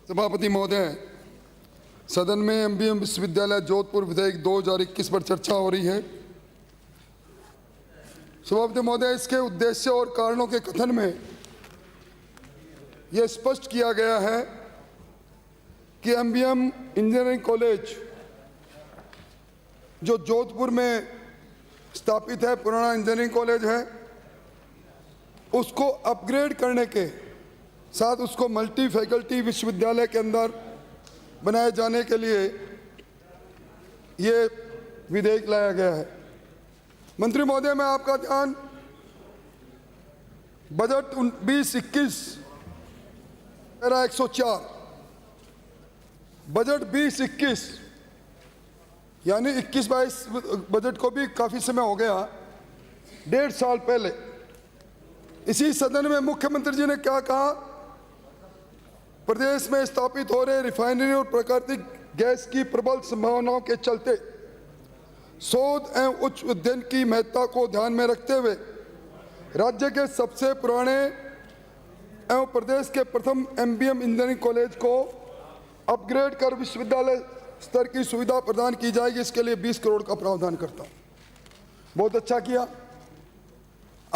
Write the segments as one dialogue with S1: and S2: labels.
S1: सभापति महोदय, सदन में एमबीएम विश्वविद्यालय जोधपुर विधेयक 2021 पर चर्चा हो रही है। सभापति महोदय, इसके उद्देश्य और कारणों के कथन में यह स्पष्ट किया गया है कि एमबीएम इंजीनियरिंग कॉलेज जो जोधपुर में स्थापित है, पुराना इंजीनियरिंग कॉलेज है, उसको अपग्रेड करने के साथ उसको मल्टी फैकल्टी विश्वविद्यालय के अंदर बनाए जाने के लिए ये विधेयक लाया गया है। मंत्री महोदय, मैं आपका ध्यान बजट 2021 पैरा 104 बजट 2021 यानी 21-22 बजट को भी काफ़ी समय हो गया, 1.5 साल पहले इसी सदन में मुख्यमंत्री जी ने क्या कहा? प्रदेश में स्थापित हो रहे रिफाइनरी और प्राकृतिक गैस की प्रबल संभावनाओं के चलते शोध एवं उच्च अध्ययन की महत्ता को ध्यान में रखते हुए राज्य के सबसे पुराने एवं प्रदेश के प्रथम एमबीएम इंजीनियरिंग कॉलेज को अपग्रेड कर विश्वविद्यालय स्तर की सुविधा प्रदान की जाएगी। इसके लिए 20 करोड़ का प्रावधान करता हूँ। बहुत अच्छा किया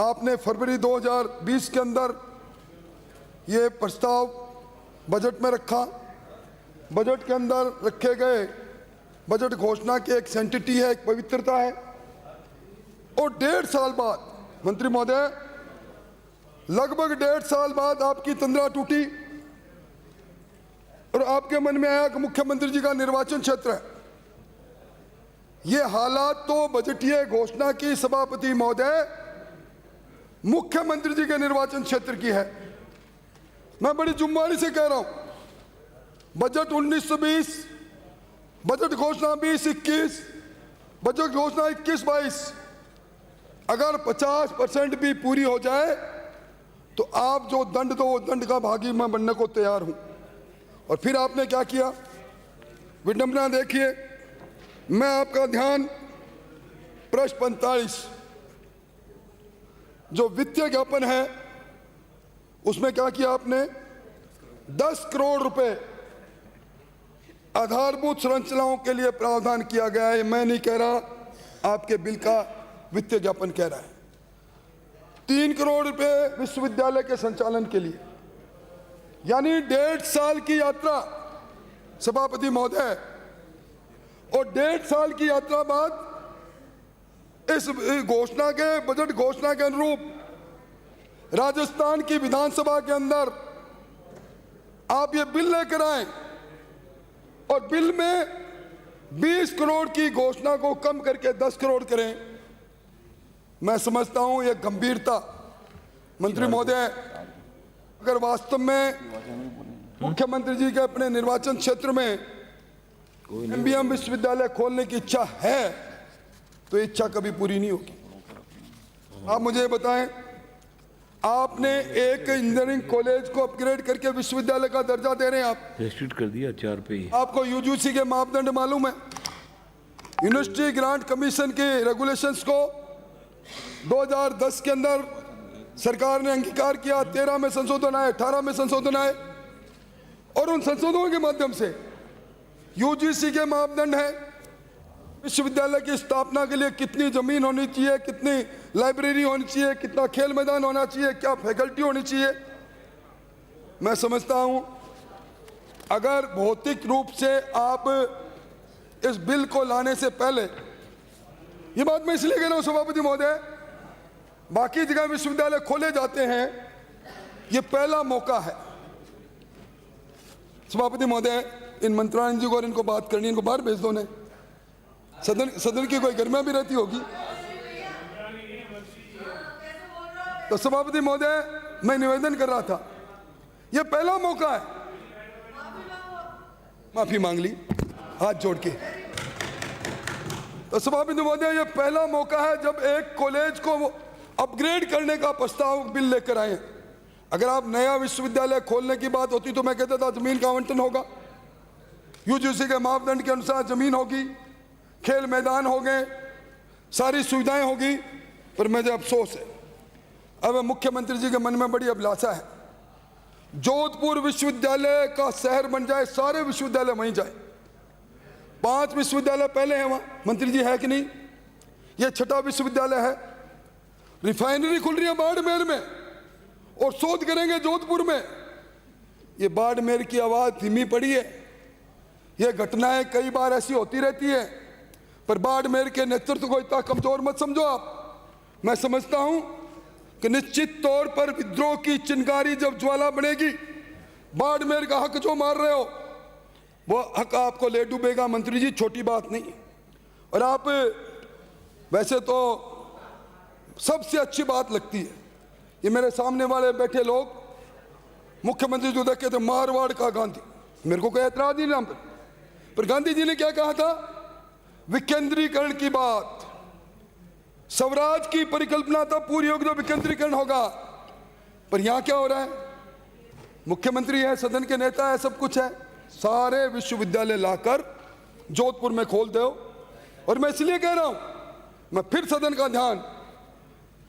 S1: आपने। फरवरी 2020 के अंदर ये प्रस्ताव बजट में रखा। बजट के अंदर रखे गए बजट घोषणा की एक सेंटिटी है, एक पवित्रता है। और 1.5 साल बाद मंत्री महोदय, लगभग 1.5 साल बाद आपकी तंद्रा टूटी और आपके मन में आया कि मुख्यमंत्री जी का निर्वाचन क्षेत्र है। ये हालात तो बजटीय घोषणा की सभापति महोदय मुख्यमंत्री जी के निर्वाचन क्षेत्र की है। मैं बड़ी जुम्मेवारी से कह रहा हूं, बजट 1920, बजट घोषणा 2021, बजट घोषणा 21-22 अगर 50% भी पूरी हो जाए तो आप जो दंड दो वो दंड का भागी मैं बनने को तैयार हूं। और फिर आपने क्या किया? विडंबना देखिए। मैं आपका ध्यान प्रश्न 45 जो वित्तीय ज्ञापन है उसमें क्या किया आपने? 10 करोड़ रुपए आधारभूत संरचनाओं के लिए प्रावधान किया गया है। मैं नहीं कह रहा, आपके बिल का वित्तीय ज्ञापन कह रहा है। 3 करोड़ रुपए विश्वविद्यालय के संचालन के लिए, यानी 1.5 साल की यात्रा सभापति महोदय। और 1.5 साल की यात्रा बाद इस घोषणा के बजट घोषणा के अनुरूप राजस्थान की विधानसभा के अंदर आप ये बिल लेकर आए और बिल में 20 करोड़ की घोषणा को कम करके 10 करोड़ करें। मैं समझता हूं ये गंभीरता। मंत्री महोदय, अगर वास्तव में मुख्यमंत्री जी के अपने निर्वाचन क्षेत्र में एमबीएम विश्वविद्यालय खोलने की इच्छा है तो इच्छा कभी पूरी नहीं होगी। आप मुझे बताएं, आपने एक इंजीनियरिंग कॉलेज को अपग्रेड करके विश्वविद्यालय का दर्जा दे रहे हैं। आप
S2: रेस्ट्रिक्ट कर दिया 4 पे ही।
S1: आपको यूजीसी के मापदंड मालूम है? यूनिवर्सिटी ग्रांट कमीशन के रेगुलेशंस को 2010 के अंदर सरकार ने अंगीकार किया। 13 में संशोधन आए, 18 में संशोधन आए और उन संशोधनों के माध्यम से यूजीसी के मापदंड है विश्वविद्यालय की स्थापना के लिए कितनी जमीन होनी चाहिए, कितनी लाइब्रेरी होनी चाहिए, कितना खेल मैदान होना चाहिए, क्या फैकल्टी होनी चाहिए। मैं समझता हूं अगर भौतिक रूप से आप इस बिल को लाने से पहले, ये बात मैं इसलिए कह रहा हूं सभापति महोदय, बाकी जगह विश्वविद्यालय खोले जाते हैं, ये पहला मौका है। सभापति महोदय, इन मंत्रालय जी को और इनको बात करनी, इनको बाहर भेज दो ने। सदन की कोई गर्मियां भी रहती होगी। तो सभापति महोदय, मैं निवेदन कर रहा था, यह पहला मौका है। माफी मांग ली हाथ जोड़ के। तो सभापति महोदय, यह पहला मौका है जब एक कॉलेज को अपग्रेड करने का प्रस्ताव बिल लेकर आए। अगर आप नया विश्वविद्यालय खोलने की बात होती तो मैं कहता था जमीन का आवंटन होगा, यूजीसी के मापदंड के अनुसार जमीन होगी, खेल मैदान हो गए, सारी सुविधाएं होगी। पर मुझे अफसोस है, अब मुख्यमंत्री जी के मन में बड़ी अभिलाषा है जोधपुर विश्वविद्यालय का शहर बन जाए, सारे विश्वविद्यालय वहीं जाए। 5 विश्वविद्यालय पहले हैं वहां, मंत्री जी है कि नहीं? ये 6ठा विश्वविद्यालय है। रिफाइनरी खुल रही है बाड़मेर में और शोध करेंगे जोधपुर में। ये बाड़मेर की आवाज धीमी पड़ी है। ये घटनाएं कई बार ऐसी होती रहती है, पर बाड़मेर के नेतृत्व को इतना कमजोर मत समझो आप। मैं समझता हूं कि निश्चित तौर पर विद्रोह की चिंगारी जब ज्वाला बनेगी, बाड़मेर का हक जो मार रहे हो वो हक आपको ले डूबेगा मंत्री जी, छोटी बात नहीं। और आप वैसे तो सबसे अच्छी बात लगती है, ये मेरे सामने वाले बैठे लोग मुख्यमंत्री जो देखे थे मारवाड़ का गांधी, मेरे को कोई ऐतराज नहीं नाम पर गांधी जी ने क्या कहा था? विकेंद्रीकरण की बात, स्वराज की परिकल्पना तो पूरी होगी तो विकेंद्रीकरण होगा। पर यहां क्या हो रहा है? मुख्यमंत्री है, सदन के नेता है, सब कुछ है, सारे विश्वविद्यालय लाकर जोधपुर में खोल दो। और मैं इसलिए कह रहा हूं, मैं फिर सदन का ध्यान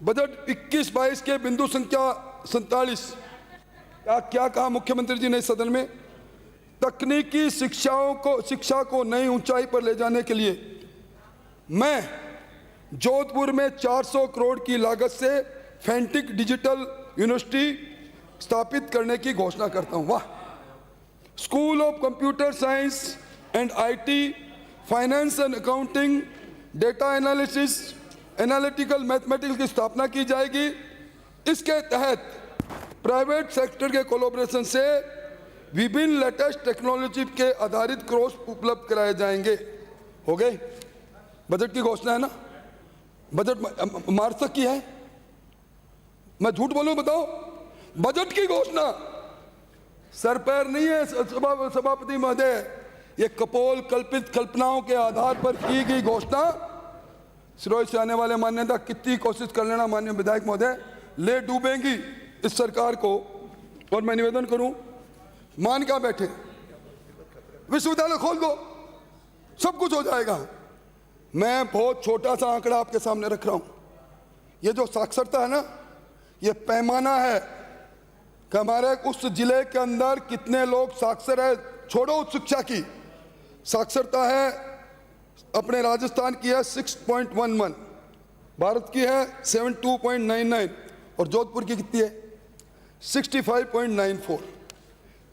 S1: बजट 21-22 के बिंदु संख्या 47 क्या कहा मुख्यमंत्री जी ने सदन में? तकनीकी शिक्षा को नई ऊंचाई पर ले जाने के लिए मैं जोधपुर में 400 करोड़ की लागत से फैंटिक डिजिटल यूनिवर्सिटी स्थापित करने की घोषणा करता हूं। वाह! School of computer science and IT, finance and accounting, data analysis, analytical mathematics की स्थापना की जाएगी। इसके तहत प्राइवेट सेक्टर के कोलैबोरेशन से विभिन्न लेटेस्ट टेक्नोलॉजी के आधारित कोर्स उपलब्ध कराए जाएंगे। हो गए? बजट की घोषणा है ना? बजट मार्च की है? मैं झूठ बोलूं? बताओ। बजट की घोषणा सर पैर नहीं है सभापति महोदय, ये कपोल कल्पित कल्पनाओं के आधार पर की गई घोषणा। सिरोही से आने वाले मान्यता कितनी कोशिश कर लेना माननीय विधायक महोदय, ले डूबेंगी इस सरकार को। और मैं निवेदन करूं, मान क्या बैठे, विश्वविद्यालय खोल दो, सब कुछ हो जाएगा। मैं बहुत छोटा सा आंकड़ा आपके सामने रख रहा हूं। ये जो साक्षरता है ना, ये पैमाना है कि हमारे उस जिले के अंदर कितने लोग साक्षर है। छोड़ो उच्च शिक्षा की, साक्षरता है अपने राजस्थान की है 6.11, भारत की है 72.99 और जोधपुर की कितनी है? 65.94।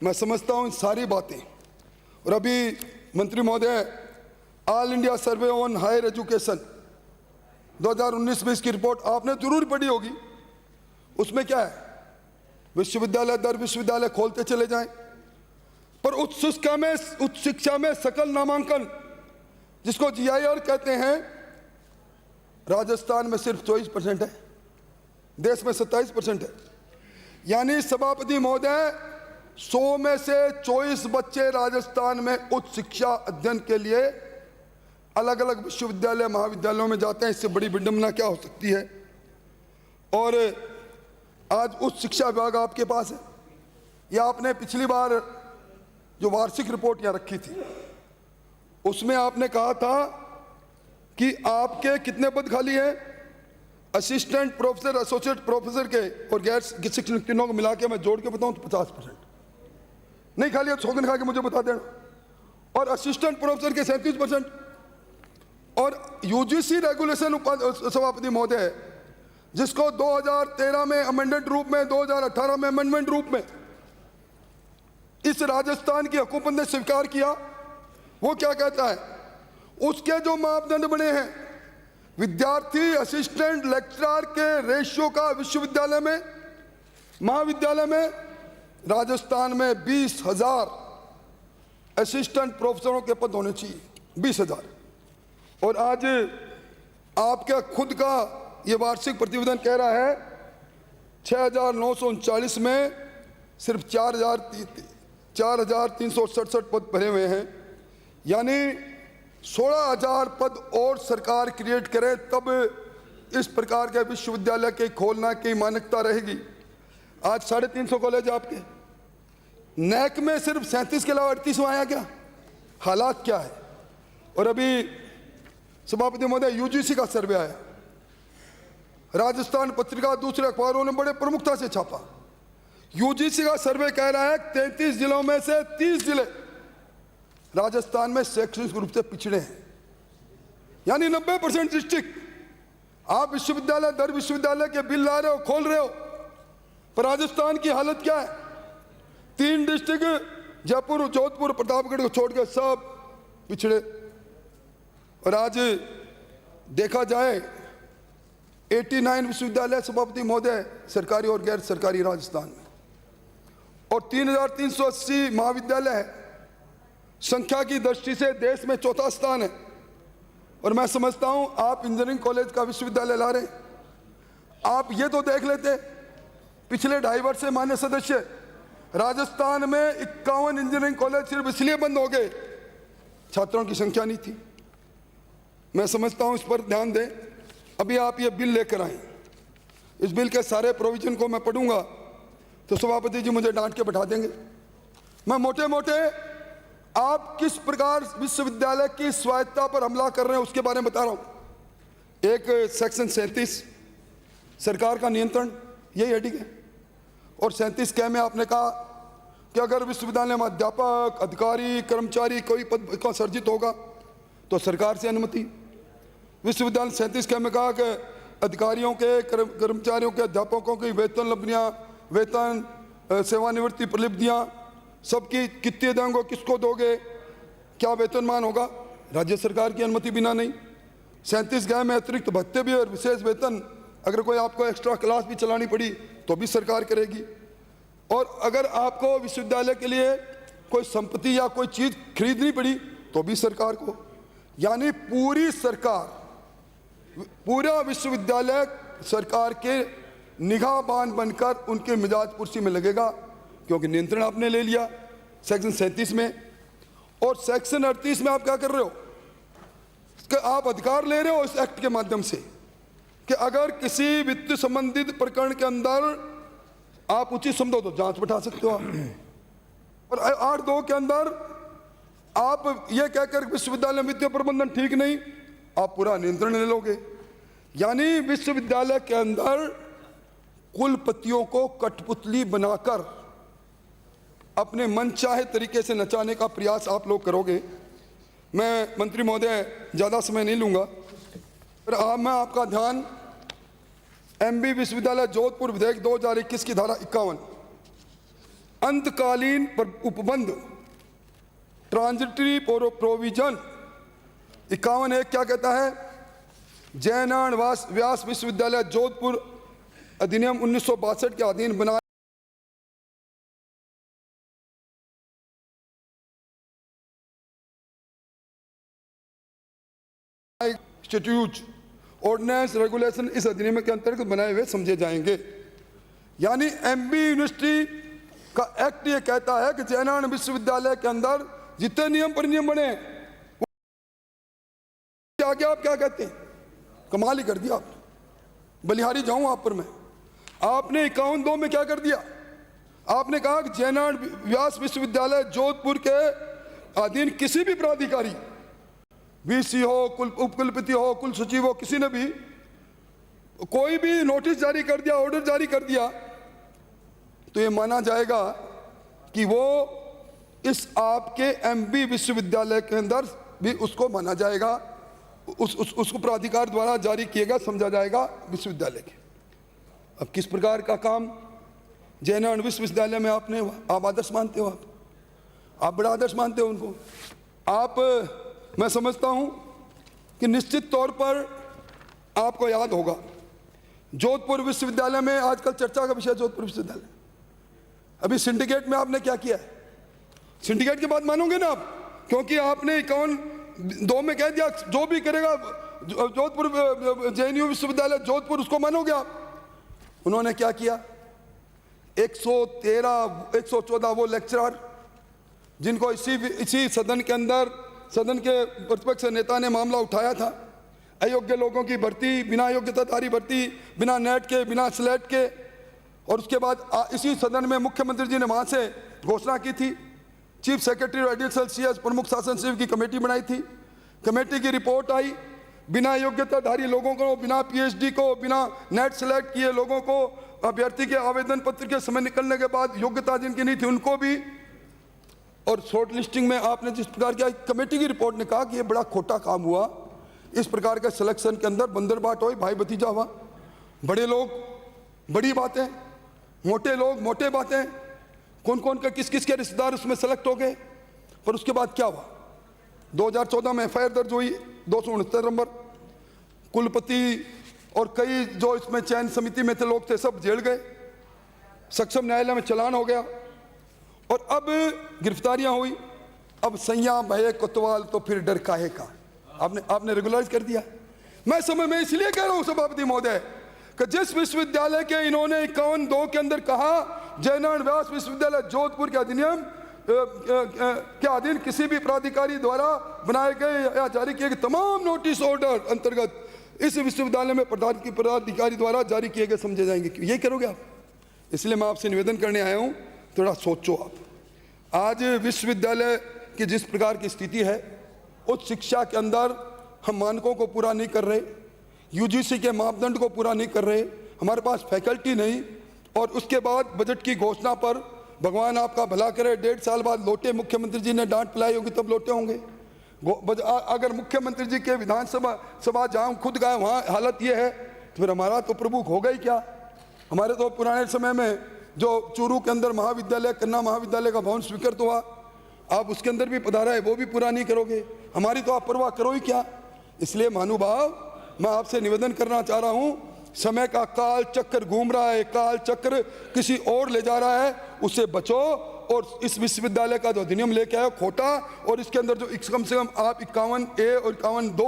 S1: मैं समझता हूं इन सारी बातें। और अभी मंत्री महोदय, all India survey on higher education 2019-20 की रिपोर्ट आपने जरूर पढ़ी होगी। उसमें क्या है? विश्वविद्यालय दर विश्वविद्यालय खोलते चले जाएं, पर उच्च शिक्षा में सकल नामांकन जिसको GIR कहते हैं, राजस्थान में सिर्फ 24% है, देश में 27% है। यानी सभापति महोदय, 100 में से 24 बच्चे राजस्थान में उच्च शिक्षा अध्ययन के लिए अलग अलग विश्वविद्यालय महाविद्यालयों में जाते हैं। इससे बड़ी विडंबना क्या हो सकती है? और आज उच्च शिक्षा विभाग आपके पास है। या आपने पिछली बार जो वार्षिक रिपोर्ट यहाँ रखी थी, उसमें आपने कहा था कि आपके कितने पद खाली हैं? असिस्टेंट प्रोफेसर, एसोसिएट प्रोफेसर के और गैर शिक्षण तीनों को मिला के मैं जोड़ के बताऊं तो 50% नहीं खाली है। सौगन खा के मुझे बता देना। और असिस्टेंट प्रोफेसर के 37%। और UGC रेगुलेशन सभापति महोदय, जिसको 2013 में अमेंडेड रूप में, 2018 में अमेंडमेंट रूप में इस राजस्थान की हुकूमत ने स्वीकार किया, वो क्या कहता है? उसके जो मापदंड बने हैं, विद्यार्थी असिस्टेंट लेक्चरर के रेशियो का विश्वविद्यालय में, महाविद्यालय में राजस्थान में 20,000 असिस्टेंट प्रोफेसरों के पद होने चाहिए, 20,000। और आज आपके खुद का ये वार्षिक प्रतिवेदन कह रहा है 6,939 में सिर्फ 4,367 पद भरे हुए हैं। यानी 16,000 पद और सरकार क्रिएट करे तब इस प्रकार के विश्वविद्यालय के खोलना की मान्यता रहेगी। आज 350 कॉलेज आपके, नैक में सिर्फ 37 के अलावा 38 आया क्या? हालात क्या है? और अभी सभापति महोदय UGC का सर्वे आया, राजस्थान पत्रिका दूसरे अखबारों ने बड़े प्रमुखता से छापा। यूजीसी का सर्वे कह रहा है 33 जिलों में से 30 जिले राजस्थान में शैक्षणिक रूप से पिछड़े हैं, यानी 90% डिस्ट्रिक्ट। आप विश्वविद्यालय दर विश्वविद्यालय के बिल ला रहे हो, खोल रहे हो, पर राजस्थान की हालत क्या है? 3 डिस्ट्रिक्ट जयपुर, जोधपुर, प्रतापगढ़ को छोड़ के सब पिछड़े। और आज देखा जाए 89 विश्वविद्यालय सभापति महोदय सरकारी और गैर सरकारी राजस्थान में, और 3380 महाविद्यालय है। संख्या की दृष्टि से देश में चौथा स्थान है। और मैं समझता हूं आप इंजीनियरिंग कॉलेज का विश्वविद्यालय ला रहे हैं, आप ये तो देख लेते पिछले 2.5 वर्ष से मान्य सदस्य राजस्थान में 51 इंजीनियरिंग कॉलेज सिर्फ इसलिए बंद हो गए छात्रों की संख्या नहीं थी। मैं समझता हूं इस पर ध्यान दें। अभी आप ये बिल लेकर आए, इस बिल के सारे प्रोविजन को मैं पढ़ूंगा तो सभापति जी मुझे डांट के बैठा देंगे। मैं मोटे मोटे आप किस प्रकार विश्वविद्यालय की स्वायत्तता पर हमला कर रहे हैं उसके बारे में बता रहा हूं। एक सेक्शन 37 सरकार का नियंत्रण, यही हेडिंग है। और 37 क में आपने कहा कि अगर विश्वविद्यालय में अध्यापक, अधिकारी, कर्मचारी कोई पद का सर्जित होगा तो सरकार से अनुमति। विश्वविद्यालय 37 क में कहा कि अधिकारियों के, कर्मचारियों के, अध्यापकों की वेतन लब्धियां, वेतन, सेवानिवृत्ति प्रलिप्तियां सबकी कितने देंगे, किसको दोगे, क्या वेतनमान होगा, राज्य सरकार की अनुमति बिना नहीं। 37 ग में अतिरिक्त भत्ते भी और विशेष वेतन, अगर कोई आपको एक्स्ट्रा क्लास भी चलानी पड़ी तो भी सरकार करेगी। और अगर आपको विश्वविद्यालय के लिए कोई संपत्ति या कोई चीज खरीदनी पड़ी तो भी सरकार को। यानी पूरी सरकार, पूरा विश्वविद्यालय सरकार के निगाहबान बनकर उनके मिजाज पुर्सी में लगेगा, क्योंकि नियंत्रण आपने ले लिया सेक्शन 37 में। और सेक्शन 38 में आप क्या कर रहे हो कि आप अधिकार ले रहे हो इस एक्ट के माध्यम से कि अगर किसी वित्त संबंधित प्रकरण के अंदर आप उचित समझो तो जांच बैठा सकते हो आप। और 8(2) के अंदर आप ये कहकर विश्वविद्यालय में वित्तीय प्रबंधन ठीक नहीं, आप पूरा नियंत्रण ले लोगे। यानी विश्वविद्यालय के अंदर कुलपतियों को कठपुतली बनाकर अपने मनचाहे तरीके से नचाने का प्रयास आप लोग करोगे। मैं मंत्री महोदय ज़्यादा समय नहीं लूँगा, पर मैं आपका ध्यान MB विश्वविद्यालय जोधपुर विधेयक 2021 की धारा 51 अंतकालीन उपबंध ट्रांजिटरी प्रोविजन 51(1) क्या कहता है? जयनारायण व्यास विश्वविद्यालय जोधपुर अधिनियम 1962 के अधीन बना इंस्टीट्यूट ऑर्डिनेंस रेगुलेशन इस अधिनियम के अंतर्गत बनाए हुए समझे जाएंगे। यानी MB यूनिवर्सिटी का एक्ट ये कहता है कि जयनारायण विश्वविद्यालय के अंदर जितने नियम परिनियम बने आगे आप क्या कहते हैं? कमाल ही कर दिया आपने। बलिहारी जाऊं आप पर मैं, आपने 51(2) में क्या कर दिया? आपने कहा कि जयनारायण व्यास विश्वविद्यालय जोधपुर के अधीन किसी भी प्राधिकारी, VC हो, उपकुलपति हो, कुल सचिव हो, किसी ने भी कोई भी नोटिस जारी कर दिया, ऑर्डर जारी कर दिया, तो ये माना जाएगा कि वो इस आपके MB विश्वविद्यालय के अंदर भी उसको माना जाएगा, उसको प्राधिकार द्वारा जारी किएगा, समझा जाएगा विश्वविद्यालय के। अब किस प्रकार का काम जयनारायण विश्वविद्यालय में आपने, आप आदर्श मानते हो, आप बड़ा आदर्श मानते हो उनको। आप, मैं समझता हूं कि निश्चित तौर पर आपको याद होगा जोधपुर विश्वविद्यालय में आजकल चर्चा का विषय जोधपुर विश्वविद्यालय, अभी सिंडिकेट में आपने क्या किया है? सिंडिकेट की बात मानोगे ना आप? क्योंकि आपने 51(2) में कह दिया जो भी करेगा जोधपुर JNU विश्वविद्यालय जोधपुर, उसको मानोगे आप? उन्होंने क्या किया? 114 वो लेक्चरर जिनको इसी सदन के अंदर, सदन के प्रतिपक्ष नेता ने मामला उठाया था, अयोग्य लोगों की भर्ती, बिना योग्यताधारी भर्ती, बिना नेट के, बिना स्लेट के। और उसके बाद इसी सदन में मुख्यमंत्री जी ने वहाँ से घोषणा की थी, चीफ सेक्रेटरी और एडिशनल CS प्रमुख शासन सचिव की कमेटी बनाई थी। कमेटी की रिपोर्ट आई, बिना योग्यताधारी लोगों को, बिना PhD को, बिना नेट सेलेक्ट किए लोगों को अभ्यर्थी के आवेदन पत्र के समय निकलने के बाद योग्यता जिनकी नहीं थी उनको भी, और शॉर्ट लिस्टिंग में आपने जिस प्रकार किया, कमेटी की रिपोर्ट ने कहा कि ये बड़ा खोटा काम हुआ, इस प्रकार के सिलेक्शन के अंदर बंदरबाट हो, भाई भतीजा हुआ, बड़े लोग बड़ी बातें, मोटे लोग मोटे बातें, कौन कौन के किस किस के रिश्तेदार उसमें सेलेक्ट हो गए। पर उसके बाद क्या हुआ, 2014 में एफआईआर दर्ज हुई 269 नंबर, कुलपति और कई जो इसमें चयन समिति में थे लोग थे सब जेल गए, सक्षम न्यायालय में चालान हो गया, और अब गिरफ्तारियां हुई। अब सैया भय कोतवाल तो फिर डर काहे का, आपने रेगुलराइज कर दिया। मैं समय में इसलिए कह रहा हूं सभापति महोदय कि जिस विश्वविद्यालय के इन्होंने 51(2) के अंदर कहा जयनारायण व्यास विश्वविद्यालय जोधपुर के अधिनियम के अधीन किसी भी प्राधिकारी द्वारा बनाए गए या जारी किए गए तमाम नोटिस ऑर्डर अंतर्गत इस विश्वविद्यालय में प्राधिकारी द्वारा जारी किए गए समझे जाएंगे। ये करोगे आप? इसलिए मैं आपसे निवेदन करने आया हूं, थोड़ा सोचो आप। आज विश्वविद्यालय की जिस प्रकार की स्थिति है, उच्च शिक्षा के अंदर हम मानकों को पूरा नहीं कर रहे, यूजीसी के मापदंड को पूरा नहीं कर रहे, हमारे पास फैकल्टी नहीं, और उसके बाद बजट की घोषणा पर भगवान आपका भला करे 1.5 साल बाद लौटे, मुख्यमंत्री जी ने डांट पिलाई होगी तब लौटे होंगे। अगर मुख्यमंत्री जी के विधानसभा जहाँ खुद गए वहाँ हालत ये है, तो फिर हमारा तो प्रभु होगा ही क्या। हमारे तो पुराने समय में जो चूरू के अंदर महाविद्यालय, कन्या महाविद्यालय का भवन स्वीकृत हुआ, आप उसके अंदर भी पधारा है, वो भी पूरा नहीं करोगे, हमारी तो आप परवाह करो ही क्या। इसलिए महानुभाव, मैं आपसे निवेदन करना चाह रहा हूं, समय का काल चक्र घूम रहा है, काल चक्र किसी और ले जा रहा है, उससे बचो। और इस विश्वविद्यालय का जो अधिनियम लेके आए खोटा, और इसके अंदर जो कम से कम आप 51(a) और 51(2)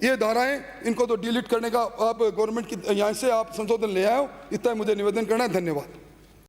S1: ये धाराएं, इनको तो डिलीट करने का आप गवर्नमेंट की यहाँ से आप संशोधन ले आए हो। इतना मुझे निवेदन करना है। धन्यवाद।